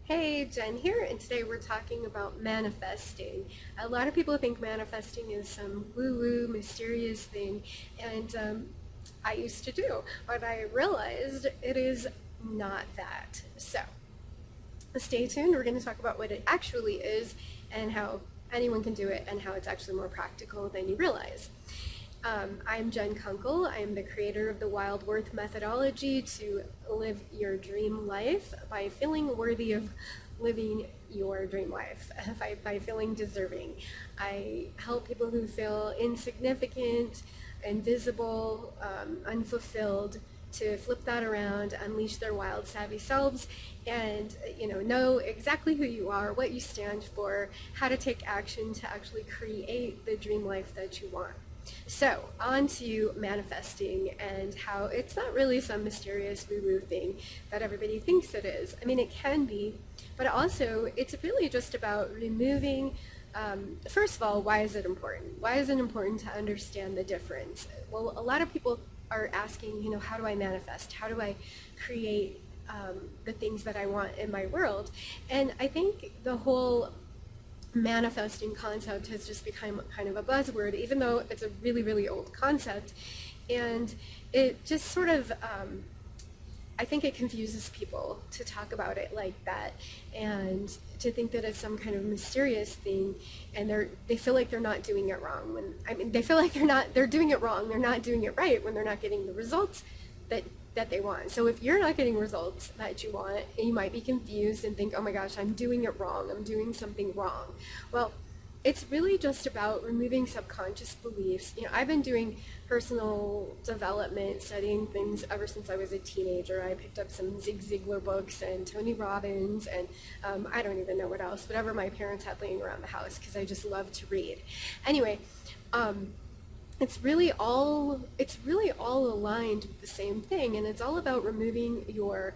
Hey, Jen here, and today we're talking about manifesting. A lot of people think manifesting is some woo-woo, mysterious thing, and I used to do, but I realized it is not that. So, stay tuned. We're going to talk about what it actually is and how anyone can do it and how it's actually more practical than you realize. I'm Jenkunkel. I am the creator of the wildworth methodology to live your dream life by feeling worthy of living your dream life, by feeling deserving. I help people who feel insignificant, invisible, unfulfilled to flip that around, unleash their wild savvy selves, and know exactly who you are, what you stand for, how to take action to actually create the dream life that you want. So, on to manifesting and how it's not really some mysterious woo-woo thing that everybody thinks it is. I mean, it can be, but also it's really just about removing, first of all, why is it important? Why is it important to understand the difference? Well, a lot of people are asking, how do I manifest? How do I create the things that I want in my world? And I think the whole manifesting concept has just become kind of a buzzword, even though it's a really, really old concept. And it just sort of, I think it confuses people to talk about it like that and to think that it's some kind of mysterious thing, and they feel like they're not doing it wrong. They feel like they're doing it wrong, they're not doing it right when they're not getting the results that they want. So if you're not getting results that you want, you might be confused and think, oh my gosh, I'm doing it wrong, I'm doing something wrong. Well, it's really just about removing subconscious beliefs. I've been doing personal development, studying things ever since I was a teenager. I picked up some Zig Ziglar books and Tony Robbins and I don't even know what else, whatever my parents had laying around the house, because I just love to read. Anyway, it's really all aligned with the same thing, and it's all about removing your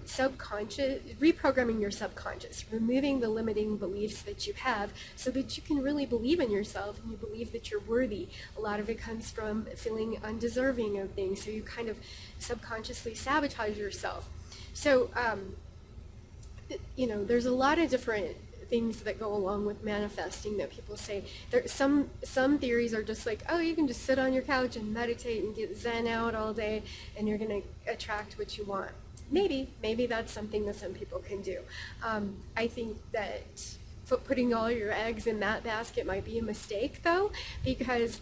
subconscious, reprogramming your subconscious, removing the limiting beliefs that you have so that you can really believe in yourself and you believe that you're worthy. A lot of it comes from feeling undeserving of things, so you kind of subconsciously sabotage yourself. So, there's a lot of different things that go along with manifesting that people say. Some theories are just like, oh, you can just sit on your couch and meditate and get zen out all day and you're going to attract what you want. Maybe that's something that some people can do. I think that putting all your eggs in that basket might be a mistake, though, because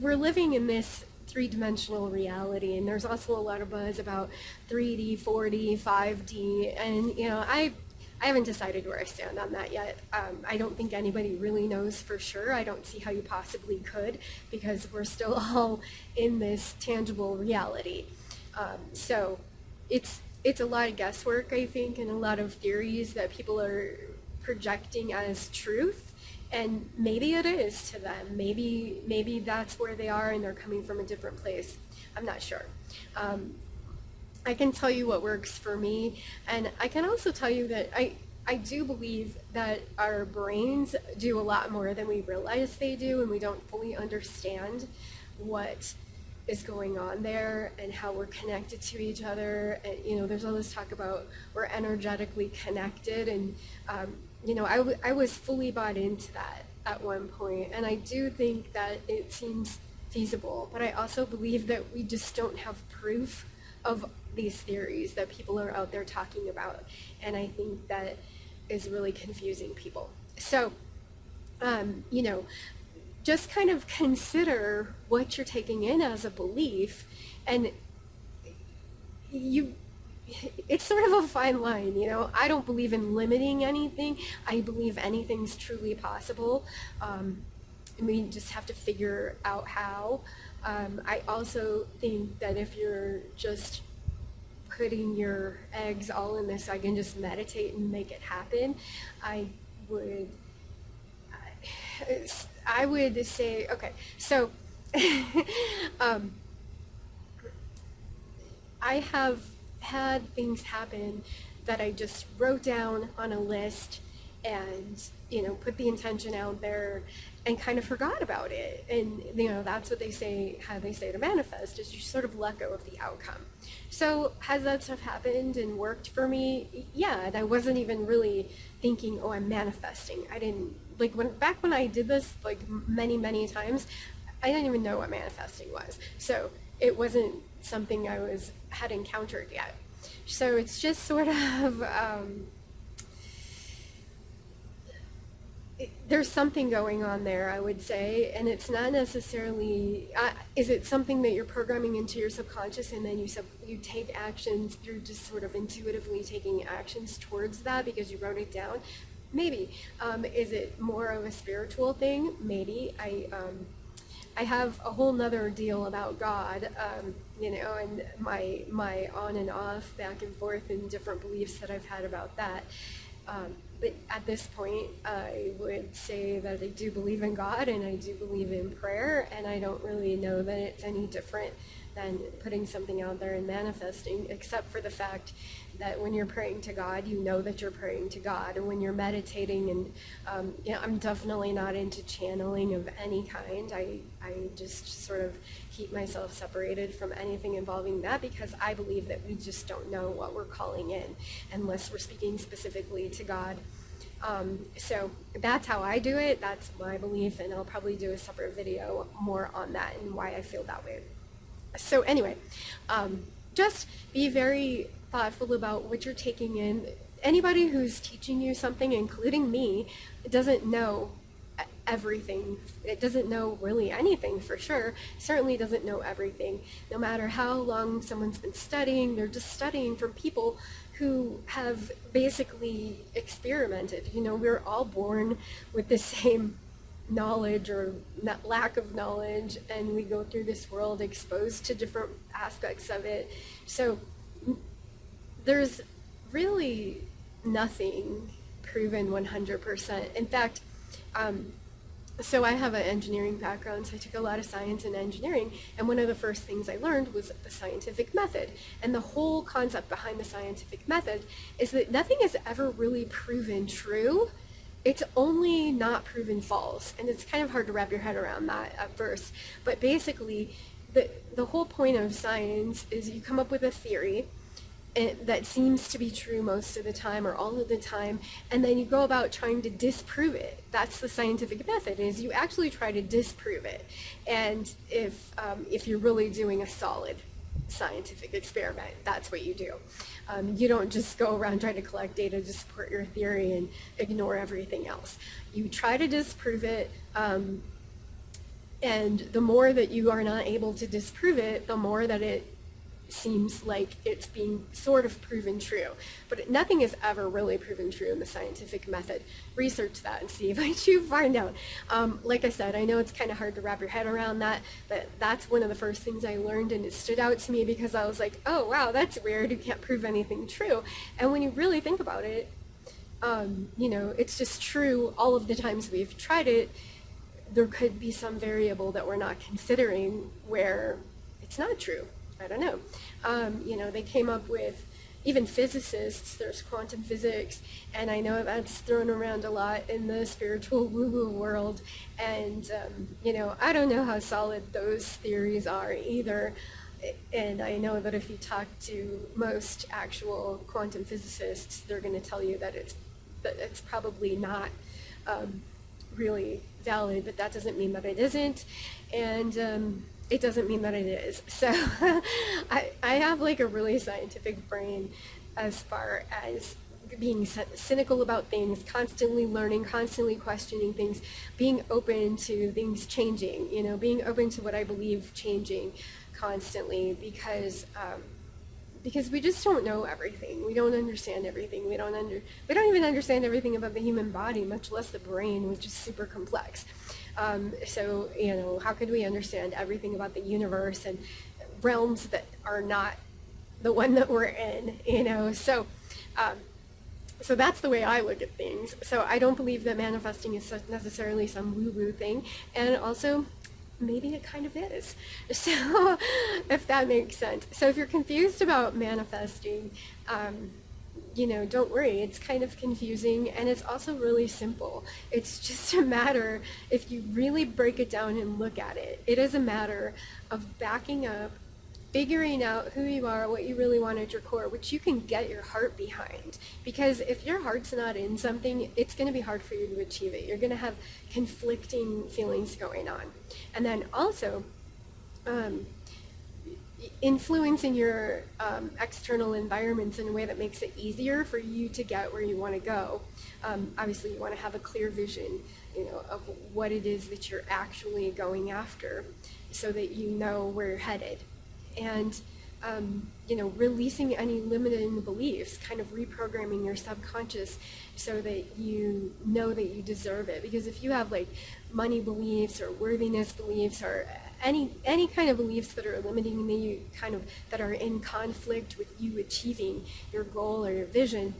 we're living in this three-dimensional reality, and there's also a lot of buzz about 3D, 4D, 5D, and I haven't decided where I stand on that yet. I don't think anybody really knows for sure. I don't see how you possibly could, because we're still all in this tangible reality. So it's a lot of guesswork, I think, and a lot of theories that people are projecting as truth. And maybe it is to them. Maybe that's where they are and they're coming from a different place. I'm not sure. I can tell you what works for me, and I can also tell you that I do believe that our brains do a lot more than we realize they do, and we don't fully understand what is going on there and how we're connected to each other. And there's all this talk about we're energetically connected, and I was fully bought into that at one point, and I do think that it seems feasible, but I also believe that we just don't have proof of these theories that people are out there talking about, and I think that is really confusing people. So, just kind of consider what you're taking in as a belief, and it's sort of a fine line. I don't believe in limiting anything. I believe anything's truly possible. We just have to figure out how. I also think that if you're just putting your eggs all in this, I can just meditate and make it happen, I would say, okay, so I have had things happen that I just wrote down on a list, and, put the intention out there and kind of forgot about it. And, that's what they say, how they say to manifest, is you sort of let go of the outcome. So has that stuff happened and worked for me? Yeah, and I wasn't even really thinking, oh, I'm manifesting. I didn't, like, back when I did this, like, many times, I didn't even know what manifesting was. So it wasn't something had encountered yet. So it's just sort of, there's something going on there, I would say, and it's not necessarily, is it something that you're programming into your subconscious, and then you take actions, you're just sort of intuitively taking actions towards that because you wrote it down? Maybe. Is it more of a spiritual thing? Maybe. I have a whole nother deal about God, and my on and off, back and forth, and different beliefs that I've had about that. But at this point, I would say that I do believe in God, and I do believe in prayer, and I don't really know that it's any different than putting something out there and manifesting, except for the fact that when you're praying to God, you know that you're praying to God. Or when you're meditating, and I'm definitely not into channeling of any kind. I just sort of keep myself separated from anything involving that, because I believe that we just don't know what we're calling in unless we're speaking specifically to God. So that's how I do it. That's my belief, and I'll probably do a separate video more on that and why I feel that way. So anyway, just be very thoughtful about what you're taking in. Anybody who's teaching you something, including me, doesn't know everything. It doesn't know really anything for sure. Certainly doesn't know everything. No matter how long someone's been studying, they're just studying from people who have basically experimented. We're all born with the same knowledge or lack of knowledge, and we go through this world exposed to different aspects of it. So there's really nothing proven 100%. In fact, so I have an engineering background, so I took a lot of science and engineering, and one of the first things I learned was the scientific method. And the whole concept behind the scientific method is that nothing is ever really proven true. It's only not proven false, and it's kind of hard to wrap your head around that at first. But basically, the whole point of science is you come up with a theory that seems to be true most of the time or all of the time, and then you go about trying to disprove it. That's the scientific method, is you actually try to disprove it. And if you're really doing a solid scientific experiment, that's what you do. You don't just go around trying to collect data to support your theory and ignore everything else. You try to disprove it, and the more that you are not able to disprove it, the more that it seems like it's being sort of proven true. But nothing is ever really proven true in the scientific method. Research that and see what you find out. Like I said, I know it's kind of hard to wrap your head around that, but that's one of the first things I learned, and it stood out to me because I was like, oh wow, that's weird, you can't prove anything true. And when you really think about it, it's just true all of the times we've tried it. There could be some variable that we're not considering where it's not true. I don't know. They came up with, even physicists, there's quantum physics, and I know that's thrown around a lot in the spiritual woo-woo world, and, I don't know how solid those theories are either, and I know that if you talk to most actual quantum physicists, they're going to tell you that it's probably not really valid, but that doesn't mean that it isn't, and it doesn't mean that it is. So I have like a really scientific brain as far as being cynical about things, constantly learning, constantly questioning things, being open to things changing, being open to what I believe changing constantly, because we just don't know everything. We don't understand everything. We don't even understand everything about the human body, much less the brain, which is super complex. So, how could we understand everything about the universe and realms that are not the one that we're in, So that's the way I look at things. So I don't believe that manifesting is necessarily some woo-woo thing. And also, maybe it kind of is. So if that makes sense. So if you're confused about manifesting, don't worry, it's kind of confusing, and it's also really simple. It's just a matter, if you really break it down and look at it, it is a matter of backing up, figuring out who you are, what you really want at your core, which you can get your heart behind. Because if your heart's not in something, it's going to be hard for you to achieve it. You're going to have conflicting feelings going on. And then also, influencing your external environments in a way that makes it easier for you to get where you want to go. Obviously, you want to have a clear vision, of what it is that you're actually going after, so that you know where you're headed. And releasing any limiting beliefs, kind of reprogramming your subconscious so that you know that you deserve it. Because if you have like money beliefs or worthiness beliefs or any kind of beliefs that are limiting you, that are in conflict with you achieving your goal or your vision,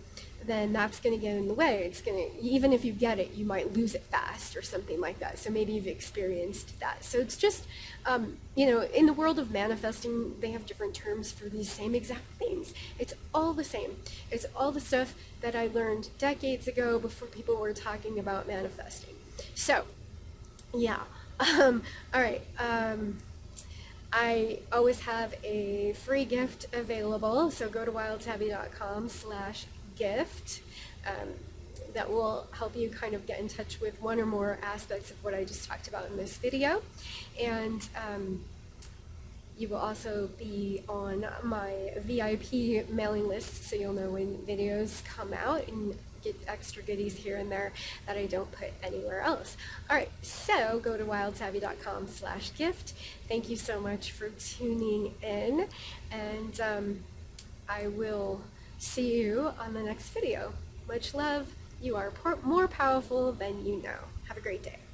then that's going to get in the way. Even if you get it, you might lose it fast or something like that. So maybe you've experienced that. So it's just, in the world of manifesting, they have different terms for these same exact things. It's all the same. It's all the stuff that I learned decades ago before people were talking about manifesting. So, yeah. All right. I always have a free gift available, so go to wildsavvy.com/gift. That will help you kind of get in touch with one or more aspects of what I just talked about in this video. And you will also be on my VIP mailing list, so you'll know when videos come out and get extra goodies here and there that I don't put anywhere else. All right, so go to wildsavvy.com/gift. Thank you so much for tuning in, and I will see you on the next video. Much love. You are more powerful than you know. Have a great day.